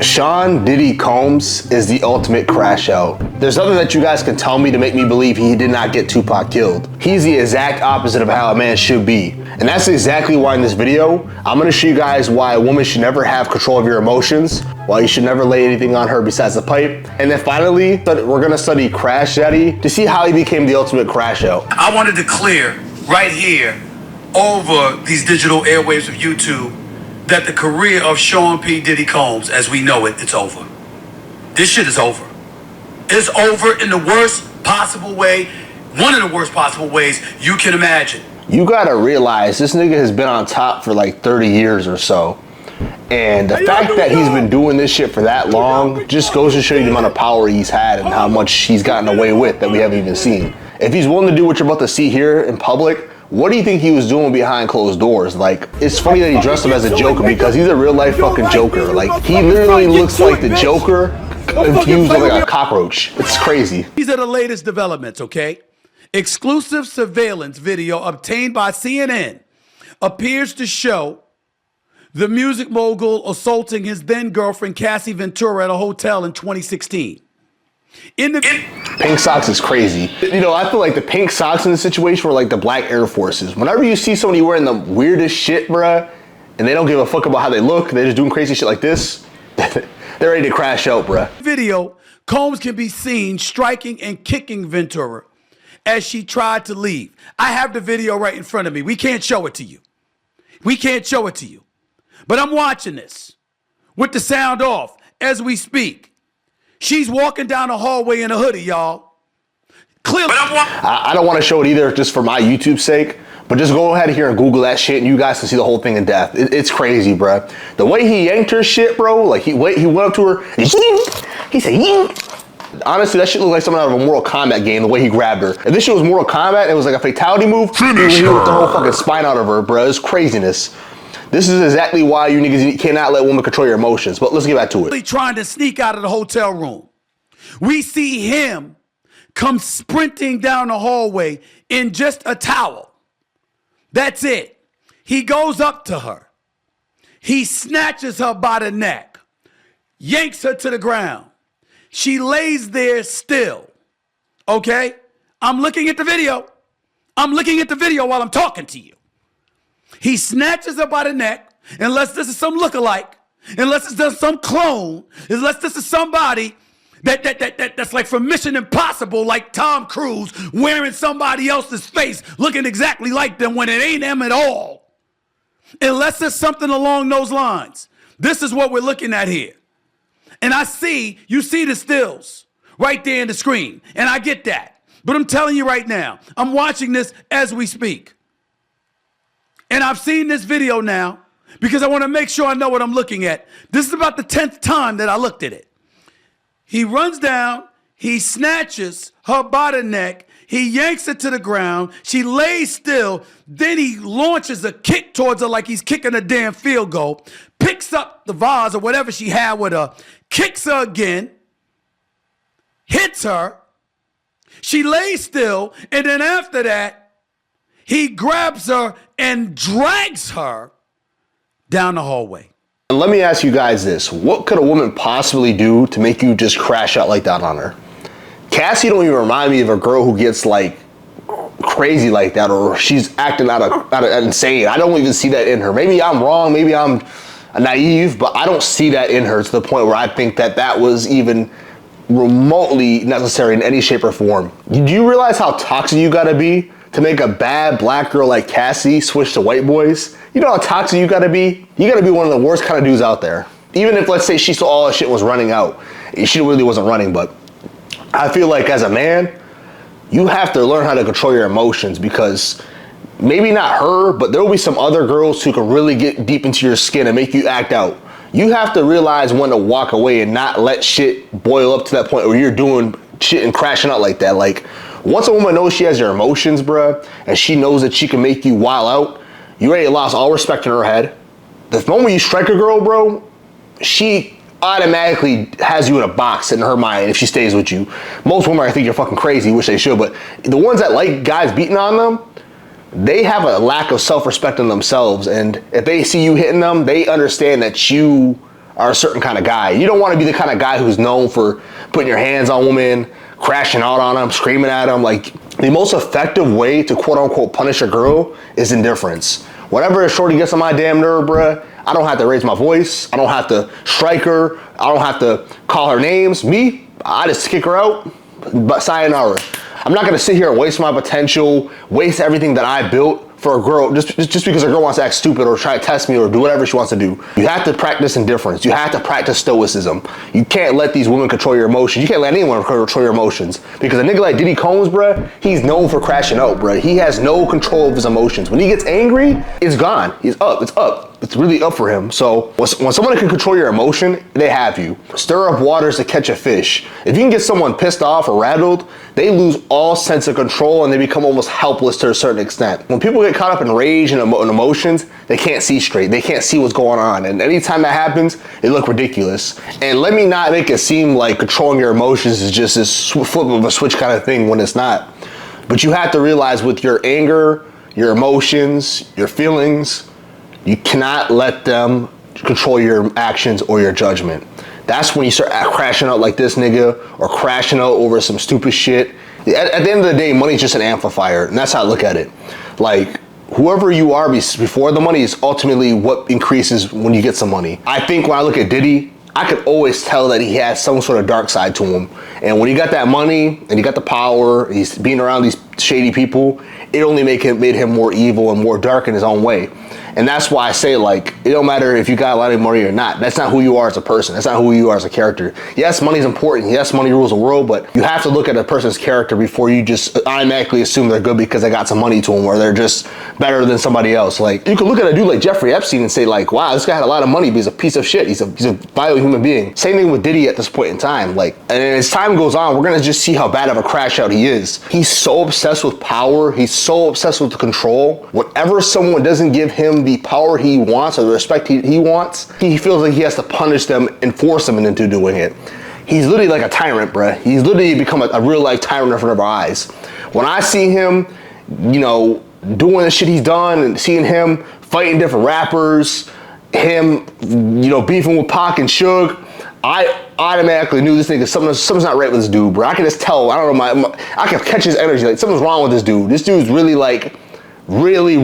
Sean Diddy Combs is the ultimate crash out. There's nothing that you guys can tell me to make me believe he did not get Tupac killed. He's the exact opposite of how a man should be. And that's exactly why in this video, I'm gonna show you guys why a woman should never have control of your emotions, why you should never lay anything on her besides the pipe. And then finally, we're gonna study Crash Daddy to see how he became the ultimate crash out. I wanted to clear right here over these digital airwaves of YouTube that the career of Sean P. Diddy Combs, as we know it, it's over. This shit is over. It's over in the worst possible way, one of the worst possible ways you can imagine. You gotta realize this nigga has been on top for like 30 years or so. And the fact that he's been doing this shit for that long just goes to show you the amount of power he's had and how much he's gotten away with that we haven't even seen. If he's willing to do what you're about to see here in public, what do you think he was doing behind closed doors? Like, it's funny that he dressed up as a Joker because he's a real life fucking Joker. Like, he literally looks like the Joker infused with like a cockroach. It's crazy. These are the latest developments, okay? Exclusive surveillance video obtained by CNN appears to show the music mogul assaulting his then girlfriend Cassie Ventura at a hotel in 2016. Pink socks is crazy. You know, I feel like the pink socks in this situation were like the black Air Forces. Whenever you see somebody wearing the weirdest shit, bruh, and they don't give a fuck about how they look, they're just doing crazy shit like this, they're ready to crash out, bruh. Video, Combs can be seen striking and kicking Ventura as she tried to leave. I have the video right in front of me. We can't show it to you. We can't show it to you. But I'm watching this with the sound off as we speak. She's walking down the hallway in a hoodie, y'all. Clearly. I don't want to show it either just for my YouTube sake, but just go ahead here and Google that shit and you guys can see the whole thing in depth. It's crazy, bro. The way he yanked her shit, bro, like he went up to her, he said, yink. Honestly, that shit looked like something out of a Mortal Kombat game, the way he grabbed her. If this shit was Mortal Kombat, it was like a fatality move, he ripped the whole fucking spine out of her, bro. It's craziness. This is exactly why you niggas cannot let women control your emotions. But let's get back to it. Trying to sneak out of the hotel room. We see him come sprinting down the hallway in just a towel. That's it. He goes up to her. He snatches her by the neck, yanks her to the ground. She lays there still. Okay? I'm looking at the video. I'm looking at the video while I'm talking to you. He snatches her by the neck, unless this is some lookalike, unless it's some clone, unless this is somebody that's like from Mission Impossible, like Tom Cruise, wearing somebody else's face, looking exactly like them when it ain't them at all. Unless there's something along those lines. This is what we're looking at here. And you see the stills right there in the screen, and I get that. But I'm telling you right now, I'm watching this as we speak. And I've seen this video now because I want to make sure I know what I'm looking at. This is about the 10th time that I looked at it. He runs down, he snatches her by the neck, he yanks her to the ground, she lays still, then he launches a kick towards her like he's kicking a damn field goal, picks up the vase or whatever she had with her, kicks her again, hits her, she lays still, and then after that, he grabs her and drags her down the hallway. And let me ask you guys this. What could a woman possibly do to make you just crash out like that on her? Cassie don't even remind me of a girl who gets like crazy like that, or she's acting out of insane. I don't even see that in her. Maybe I'm wrong, maybe I'm naive, but I don't see that in her to the point where I think that was even remotely necessary in any shape or form. Do you realize how toxic you gotta be to make a bad black girl like Cassie switch to white boys? You know how toxic you gotta be? You gotta be one of the worst kind of dudes out there. Even if, let's say, she saw all that shit was running out. She really wasn't running, but I feel like as a man, you have to learn how to control your emotions, because maybe not her, but there will be some other girls who can really get deep into your skin and make you act out. You have to realize when to walk away and not let shit boil up to that point where you're doing shit and crashing out like that. Like, once a woman knows she has your emotions, bruh, and she knows that she can make you wild out, you already lost all respect in her head. The moment you strike a girl, bro, she automatically has you in a box in her mind if she stays with you. Most women, I think you're fucking crazy, which they should, but the ones that like guys beating on them, they have a lack of self-respect in themselves, and if they see you hitting them, they understand that you are a certain kind of guy. You don't want to be the kind of guy who's known for putting your hands on women, crashing out on them, screaming at them. Like, the most effective way to quote unquote punish a girl is indifference. Whenever a shorty gets on my damn nerve, bruh, I don't have to raise my voice. I don't have to strike her. I don't have to call her names. Me, I just kick her out, but sayonara. I'm not gonna sit here and waste my potential, waste everything that I built for a girl just because a girl wants to act stupid or try to test me or do whatever she wants to do. You have to practice indifference. You have to practice stoicism. You can't let these women control your emotions. You can't let anyone control your emotions, because a nigga like Diddy Combs, bruh, he's known for crashing out, bruh. He has no control of his emotions. When he gets angry, it's gone. He's up. It's up. It's really up for him. So when someone can control your emotion, they have you. Stir up waters to catch a fish. If you can get someone pissed off or rattled, they lose all sense of control and they become almost helpless to a certain extent. When people get caught up in rage and emotions, they can't see straight. They can't see what's going on. And anytime that happens, they look ridiculous. And let me not make it seem like controlling your emotions is just this flip of a switch kind of thing when it's not. But you have to realize with your anger, your emotions, your feelings, you cannot let them control your actions or your judgment. That's when you start crashing out like this nigga, or crashing out over some stupid shit. At the end of the day, money's just an amplifier, and that's how I look at it. Like, whoever you are before the money is ultimately what increases when you get some money. I think when I look at Diddy, I could always tell that he has some sort of dark side to him. And when he got that money and he got the power, he's being around these shady people, it only made him more evil and more dark in his own way. And that's why I say, like, it don't matter if you got a lot of money or not. That's not who you are as a person. That's not who you are as a character. Yes, money's important. Yes, money rules the world, but you have to look at a person's character before you just automatically assume they're good because they got some money to them, or they're just better than somebody else. Like, you could look at a dude like Jeffrey Epstein and say, like, wow, this guy had a lot of money, but he's a piece of shit. He's a vile human being. Same thing with Diddy at this point in time. Like, and as time goes on, we're gonna just see how bad of a crash out he is. He's so obsessed with power. He's so obsessed with control. Whenever someone doesn't give him the power he wants or the respect he wants, he feels like he has to punish them and force them into doing it. He's literally like a tyrant, bruh. He's literally become a real life tyrant in front of our eyes. When I see him, you know, doing the shit he's done and seeing him fighting different rappers, him, you know, beefing with Pac and Suge, I automatically knew this nigga, something's not right with this dude, bro. I can just tell, I don't know, I can catch his energy, like something's wrong with this dude. This dude's really like, really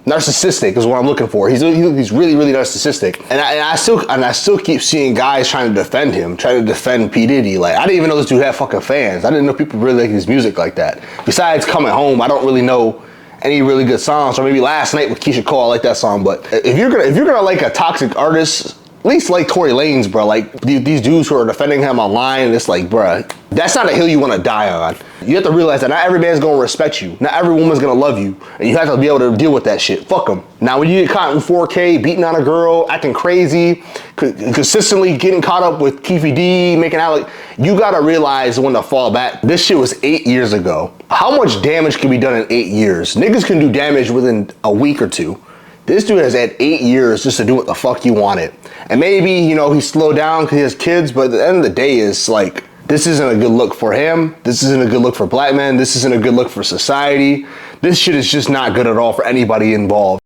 narcissistic is what I'm looking for. He's really narcissistic, and I still keep seeing guys trying to defend him, trying to defend P. Diddy. Like, I didn't even know this dude had fucking fans. I didn't know people really like his music like that. Besides Coming Home, I don't really know any really good songs. Or maybe Last Night with Keisha Cole, I like that song. But if you're gonna like a toxic artist, at least like Tory Lanez, bro. Like these dudes who are defending him online, it's like, bro, that's not a hill you want to die on. You have to realize that not every man's gonna respect you. Not every woman's gonna love you, and you have to be able to deal with that shit. Fuck them. Now, when you get caught in 4K, beating on a girl, acting crazy, consistently getting caught up with Keefy D, making out like, you gotta realize when to fall back. This shit was 8 years ago. How much damage can be done in 8 years? Niggas can do damage within a week or two. This dude has had 8 years just to do what the fuck you wanted. And maybe, you know, he slowed down because he has kids, but at the end of the day, it's like, this isn't a good look for him. This isn't a good look for black men. This isn't a good look for society. This shit is just not good at all for anybody involved.